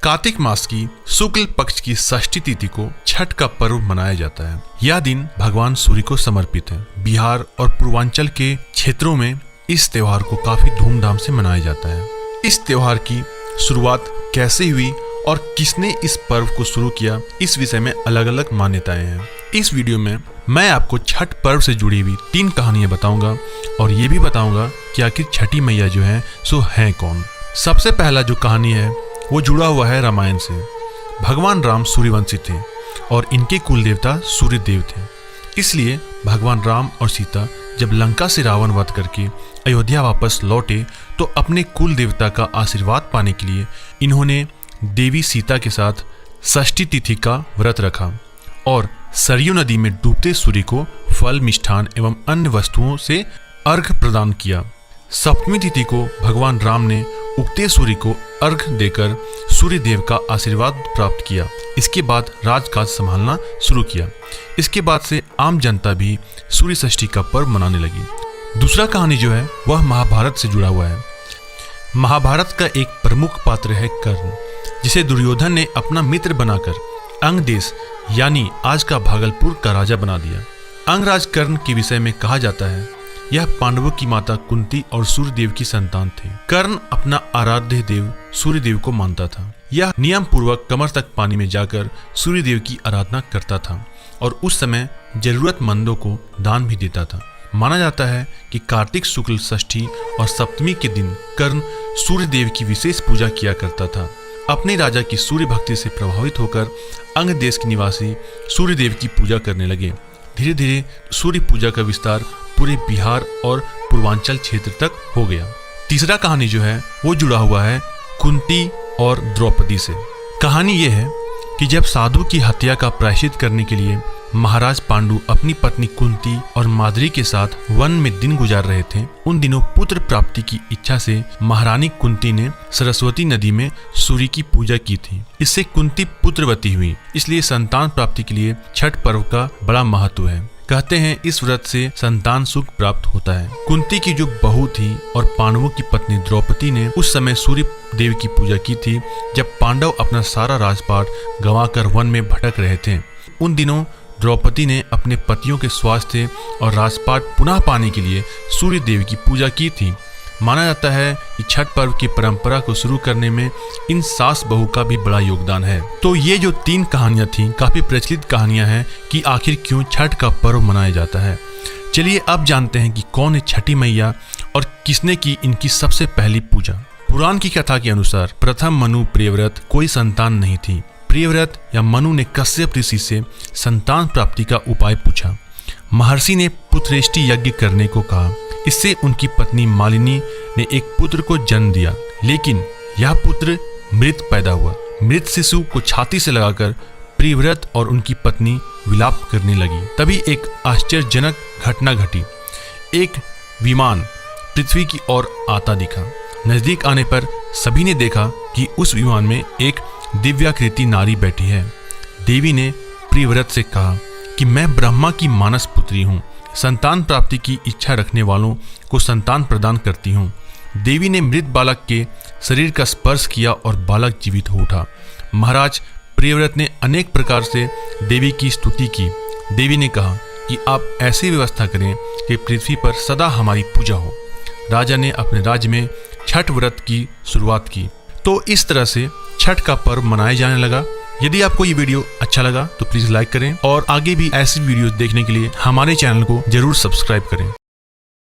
कार्तिक मास की शुक्ल पक्ष की षष्ठी तिथि को छठ का पर्व मनाया जाता है। यह दिन भगवान सूर्य को समर्पित है। बिहार और पूर्वांचल के क्षेत्रों में इस त्योहार को काफी धूमधाम से मनाया जाता है। इस त्योहार की शुरुआत कैसे हुई और किसने इस पर्व को शुरू किया, इस विषय में अलग अलग मान्यताएं हैं। इस वीडियो में मैं आपको छठ पर्व से जुड़ी हुई 3 कहानियां बताऊंगा और ये भी बताऊंगा कि आखिर छठी मैया जो है सो है कौन। सबसे पहला जो कहानी है वो जुड़ा हुआ है रामायण से। भगवान राम सूर्यवंशी थे और इनके कुल देवता सूर्य देव थे। इसलिए भगवान राम और सीता जब लंका से रावण वध करके अयोध्या वापस लौटे तो अपने कुल देवता का आशीर्वाद पाने के लिए इन्होंने देवी सीता के साथ षष्ठी तिथि का व्रत रखा और सरयू नदी में डूबते सूर्य को फल, मिष्ठान एवं अन्य वस्तुओं से अर्घ प्रदान किया। सप्तमी तिथि को भगवान राम ने उगते सूर्य को अर्घ देकर सूर्य देव का आशीर्वाद प्राप्त किया। इसके बाद राजकाज संभालना शुरू किया। इसके बाद से आम जनता भी सूर्य षष्ठी का पर्व मनाने लगी। दूसरा कहानी जो है वह महाभारत से जुड़ा हुआ है। महाभारत का एक प्रमुख पात्र है कर्ण, जिसे दुर्योधन ने अपना मित्र बनाकर अंग देश यानी आज का भागलपुर का राजा बना दिया। अंगराज कर्ण के विषय में कहा जाता है यह पांडवों की माता कुंती और सूर्य देव की संतान थे। कर्ण अपना आराध्य देव सूर्य देव को मानता था। यह नियम पूर्वक कमर तक पानी में जाकर सूर्य देव की आराधना करता था और उस समय जरूरतमंदों को दान भी देता था। माना जाता है कि कार्तिक शुक्ल षष्ठी और सप्तमी के दिन कर्ण सूर्य देव की विशेष पूजा किया करता था। अपने राजा की सूर्य भक्ति से प्रभावित होकर अंग देश के निवासी सूर्य देव की पूजा करने लगे। धीरे धीरे सूर्य पूजा का विस्तार पूरे बिहार और पूर्वांचल क्षेत्र तक हो गया। तीसरा कहानी जो है वो जुड़ा हुआ है कुंती और द्रौपदी से। कहानी ये है कि जब साधु की हत्या का प्रायश्चित करने के लिए महाराज पांडु अपनी पत्नी कुंती और माद्री के साथ वन में दिन गुजार रहे थे, उन दिनों पुत्र प्राप्ति की इच्छा से महारानी कुंती ने सरस्वती नदी में सूर्य की पूजा की थी। इससे कुंती पुत्रवती हुई। इसलिए संतान प्राप्ति के लिए छठ पर्व का बड़ा महत्व है। कहते हैं इस व्रत से संतान सुख प्राप्त होता है। कुंती की जो बहू थी और पांडवों की पत्नी द्रौपदी ने उस समय सूर्य देव की पूजा की थी जब पांडव अपना सारा राजपाट गंवाकर वन में भटक रहे थे। उन दिनों द्रौपदी ने अपने पतियों के स्वास्थ्य और राजपाट पुनः पाने के लिए सूर्य देव की पूजा की थी। माना जाता है कि छठ पर्व की परंपरा को शुरू करने में इन सास बहू का भी बड़ा योगदान है। तो ये जो 3 कहानियां थी काफी प्रचलित कहानियां हैं कि आखिर क्यों छठ का पर्व मनाया जाता है। चलिए अब जानते हैं कि कौन है छठी मैया और किसने की इनकी सबसे पहली पूजा। पुराण की कथा के अनुसार प्रथम मनु प्रियव्रत कोई संतान नहीं थी। प्रियव्रत या मनु ने कश्यप ऋषि से संतान प्राप्ति का उपाय पूछा। महर्षि ने पुत्रेष्टि यज्ञ करने को कहा। इससे उनकी पत्नी मालिनी ने एक पुत्र को जन्म दिया, लेकिन यह पुत्र मृत पैदा हुआ। मृत शिशु को छाती से लगाकर प्रियव्रत और उनकी पत्नी विलाप करने लगी। तभी एक आश्चर्यजनक घटना घटी। एक विमान पृथ्वी की ओर आता दिखा। नजदीक आने पर सभी ने देखा कि उस विमान में एक दिव्याकृति नारी बैठी है। देवी ने प्रियव्रत से कहा कि मैं ब्रह्मा की मानस पुत्री हूँ। संतान प्राप्ति की इच्छा रखने वालों को संतान प्रदान करती हूँ। देवी ने मृत बालक के शरीर का स्पर्श किया और बालक जीवित हो उठा। महाराज प्रियव्रत ने अनेक प्रकार से देवी की स्तुति की। देवी ने कहा कि आप ऐसी व्यवस्था करें कि पृथ्वी पर सदा हमारी पूजा हो। राजा ने अपने राज्य में छठ व्रत की शुरुआत की। तो इस तरह से छठ का पर्व मनाया जाने लगा। यदि आपको ये वीडियो अच्छा लगा तो प्लीज लाइक करें और आगे भी ऐसी वीडियोस देखने के लिए हमारे चैनल को जरूर सब्सक्राइब करें।